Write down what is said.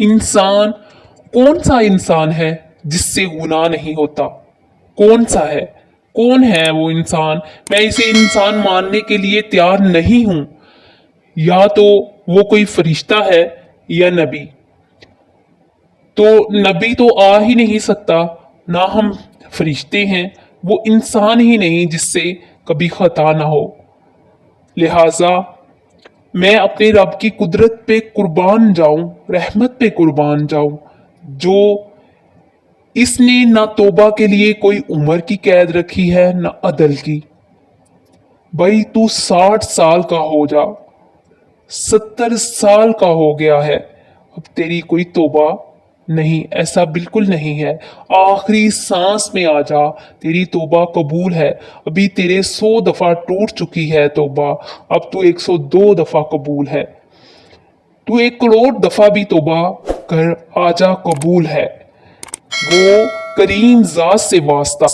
इंसान कौन सा इंसान है जिससे गुनाह नहीं होता? कौन सा है? कौन है वो इंसान? मैं इसे इंसान मानने के लिए तैयार नहीं हूं। या तो वो कोई फरिश्ता है या नबी। तो नबी तो आ ही नहीं सकता, ना हम फरिश्ते हैं, वो इंसान ही नहीं जिससे कभी खता ना हो। लिहाजा मैं अपने रब की कुदरत पे कुर्बान जाऊं, रहमत पे कुर्बान जाऊं, जो इसने ना तौबा के लिए कोई उम्र की कैद रखी है ना अदल की। भाई तू 60 साल का हो जा, 70 साल का हो गया है, अब तेरी कोई तौबा नहीं, ऐसा बिल्कुल नहीं है। आखिरी सांस में आ जा, तेरी तौबा कबूल है। अभी तेरे 100 दफा टूट चुकी है तौबा, अब तू 102 दफा कबूल है। तू 1 करोड़ दफा भी तौबा कर, आजा कबूल है। वो करीम जात से वास्ता।